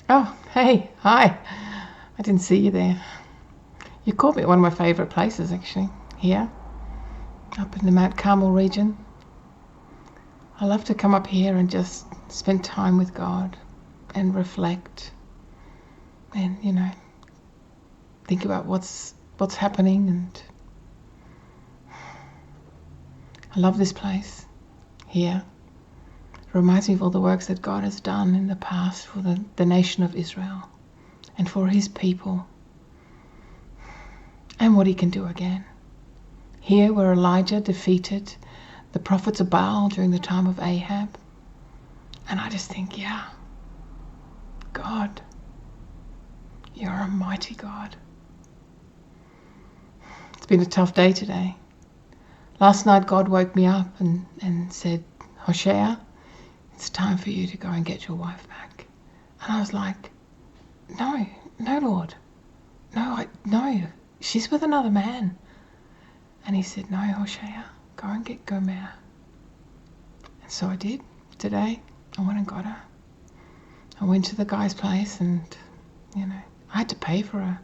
Oh, hey, hi. I didn't see you there. You caught me at one of my favourite places, actually, here, up in the Mt Carmel region. I love to come up here and just spend time with God and reflect and, think about what's happening. And I love this place here. It reminds me of all the works that God has done in the past for the nation of Israel and for his people, and what he can do again. Here where Elijah defeated the prophets of Baal during the time of Ahab. And I just think, yeah, God, you're a mighty God. It's been a tough day today. Last night God woke me up and said, Hosea, it's time for you to go and get your wife back. And I was like, no, Lord. No, she's with another man. And he said, no, Hosea, go and get Gomer. And so I did. Today, I went and got her. I went to the guy's place and, I had to pay for her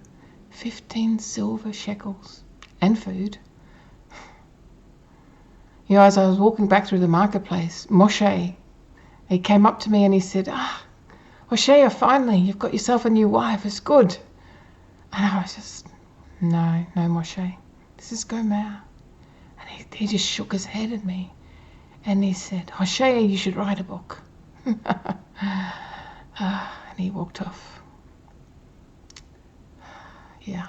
15 silver shekels and food. As I was walking back through the marketplace, Moshe, he came up to me and he said, Hosea, finally, you've got yourself a new wife. It's good. And I was just, no, Moshe, this is Gomer. And he just shook his head at me. And he said, Hosea, you should write a book. And he walked off. Yeah.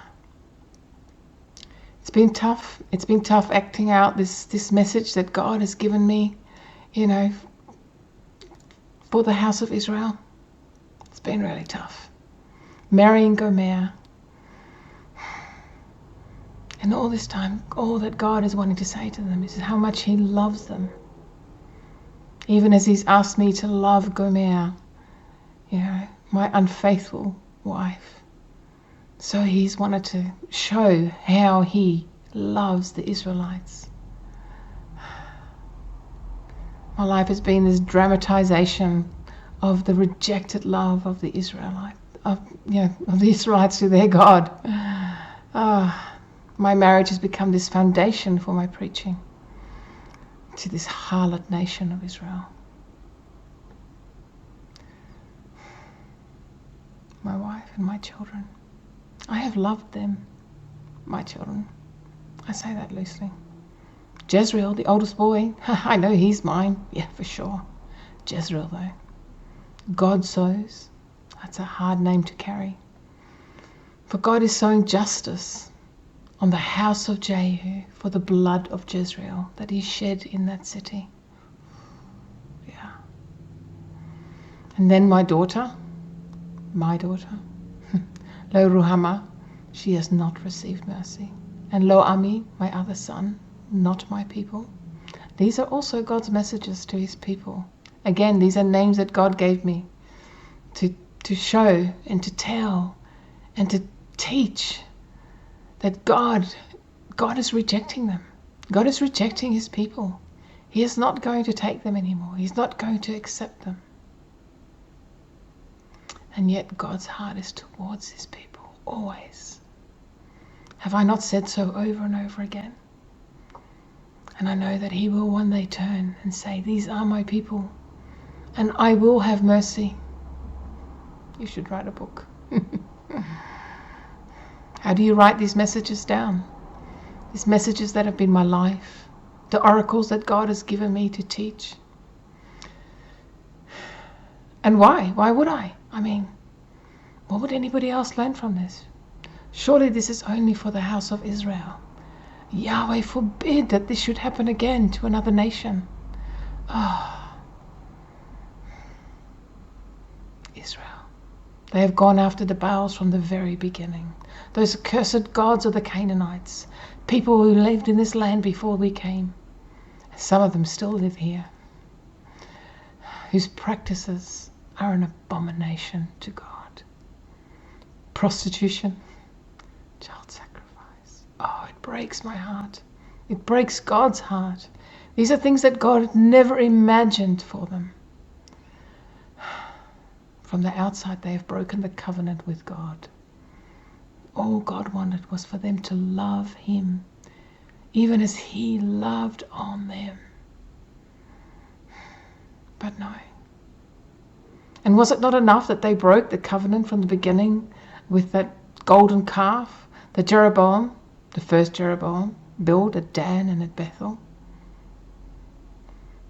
It's been tough. It's been tough acting out this message that God has given me, for the house of Israel. It's been really tough. Marrying Gomer. And all this time, all that God is wanting to say to them is how much he loves them. Even as he's asked me to love Gomer, my unfaithful wife. So he's wanted to show how he loves the Israelites. My life has been this dramatization of the rejected love of the of the Israelites to their God. My marriage has become this foundation for my preaching to this harlot nation of Israel. My wife and my children. I have loved them, my children. I say that loosely. Jezreel, the oldest boy, I know he's mine. Yeah, for sure. Jezreel, though. God sows. That's a hard name to carry. For God is sowing justice on the house of Jehu for the blood of Jezreel that he shed in that city. Yeah. And then my daughter, Lo Ruhama, she has not received mercy. And Lo Ami, my other son, not my people. These are also God's messages to his people. Again, these are names that God gave me to show and to tell and to teach that God is rejecting them. God is rejecting his people. He is not going to take them anymore. He's not going to accept them. And yet God's heart is towards his people, always. Have I not said so over and over again? And I know that he will one day turn and say, these are my people, and I will have mercy. You should write a book. How do you write these messages down? These messages that have been my life, the oracles that God has given me to teach. And why? Why would I? I mean, what would anybody else learn from this? Surely this is only for the house of Israel. Yahweh forbid that this should happen again to another nation. Israel. They have gone after the Baals from the very beginning. Those accursed gods of the Canaanites, people who lived in this land before we came. Some of them still live here, whose practices are an abomination to God. Prostitution, child sacrifice. Oh, it breaks my heart. It breaks God's heart. These are things that God had never imagined for them. From the outside, they have broken the covenant with God. All God wanted was for them to love Him, even as He loved on them. But no. And was it not enough that they broke the covenant from the beginning with that golden calf that Jeroboam, the first Jeroboam, built at Dan and at Bethel?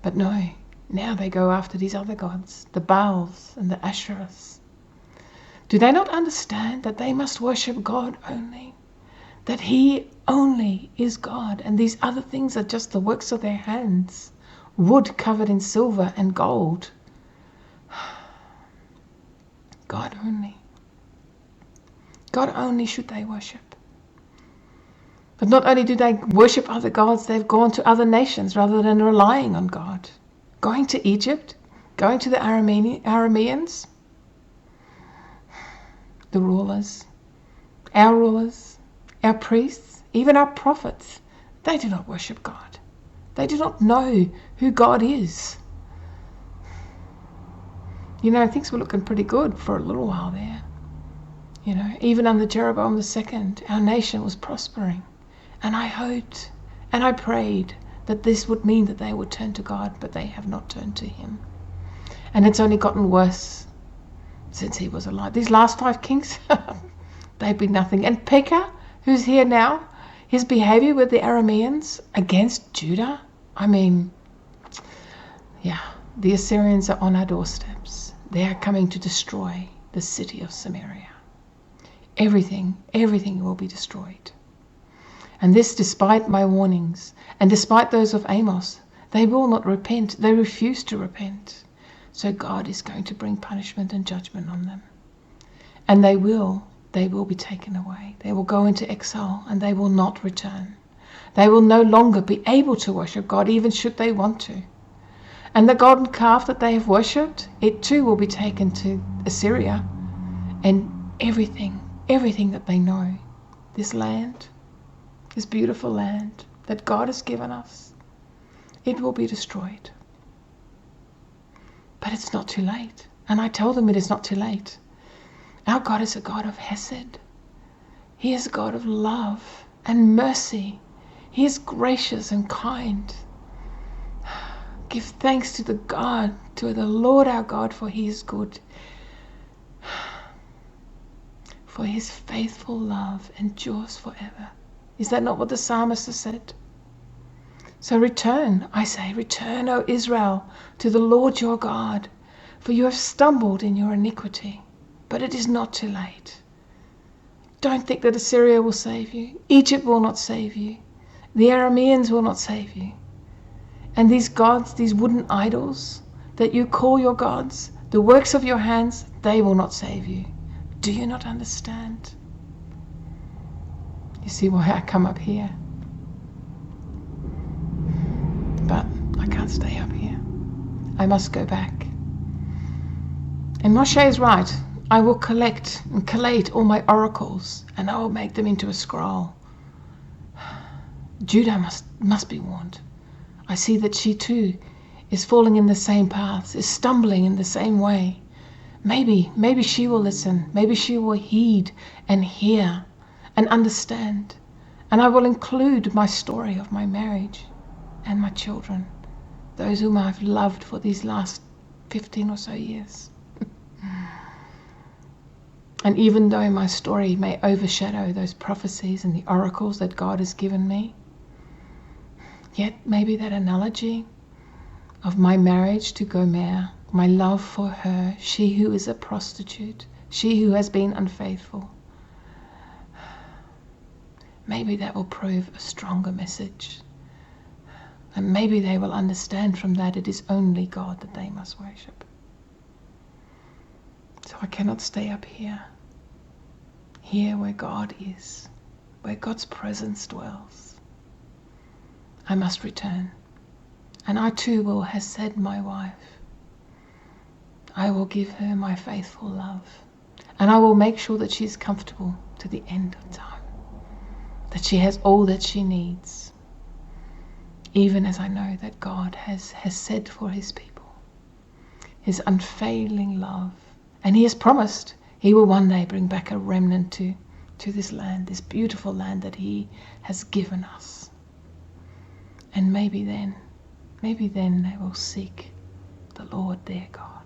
But no, now they go after these other gods, the Baals and the Asherahs. Do they not understand that they must worship God only? That He only is God, and these other things are just the works of their hands, wood covered in silver and gold. God only. God only should they worship. But not only do they worship other gods, they've gone to other nations rather than relying on God. Going to Egypt, going to the Arameans, the rulers, our priests, even our prophets, they do not worship God. They do not know who God is. You know, things were looking pretty good for a little while there. You know, even under Jeroboam II, our nation was prospering. And I hoped and I prayed that this would mean that they would turn to God, but they have not turned to Him. And it's only gotten worse since he was alive. These last 5 kings, they've been nothing. And Pekah, who's here now, his behavior with the Arameans against Judah, I mean, yeah, the Assyrians are on our doorsteps. They are coming to destroy the city of Samaria. Everything will be destroyed. And this despite my warnings, and despite those of Amos. They will not repent. They refuse to repent. So God is going to bring punishment and judgment on them. And they will be taken away. They will go into exile and they will not return. They will no longer be able to worship God, even should they want to. And the golden calf that they have worshipped, it too will be taken to Assyria. And everything that they know, this land, this beautiful land that God has given us, it will be destroyed. But it's not too late. And I tell them it is not too late. Our God is a God of Hesed. He is a God of love and mercy. He is gracious and kind. Give thanks to the Lord our God, for He is good. For His faithful love endures forever. Is that not what the psalmist has said? So return, I say, return, O Israel, to the Lord your God, for you have stumbled in your iniquity, but it is not too late. Don't think that Assyria will save you. Egypt will not save you. The Arameans will not save you. And these gods, these wooden idols that you call your gods, the works of your hands, they will not save you. Do you not understand? You see why I come up here? But I can't stay up here. I must go back. And Moshe is right. I will collect and collate all my oracles, and I will make them into a scroll. Judah must be warned. I see that she too is falling in the same paths, is stumbling in the same way. Maybe she will listen. Maybe she will heed and hear and understand. And I will include my story of my marriage and my children, those whom I've loved for these last 15 or so years. And even though my story may overshadow those prophecies and the oracles that God has given me, yet maybe that analogy of my marriage to Gomer, my love for her, she who is a prostitute, she who has been unfaithful, maybe that will prove a stronger message. And maybe they will understand from that it is only God that they must worship. So I cannot stay up here where God is, where God's presence dwells. I must return. And I too will have said my wife. I will give her my faithful love. And I will make sure that she's comfortable to the end of time. That she has all that she needs. Even as I know that God has said for His people. His unfailing love And he has promised he will one day bring back a remnant to this land, this beautiful land that he has given us. And maybe then they will seek the Lord their God.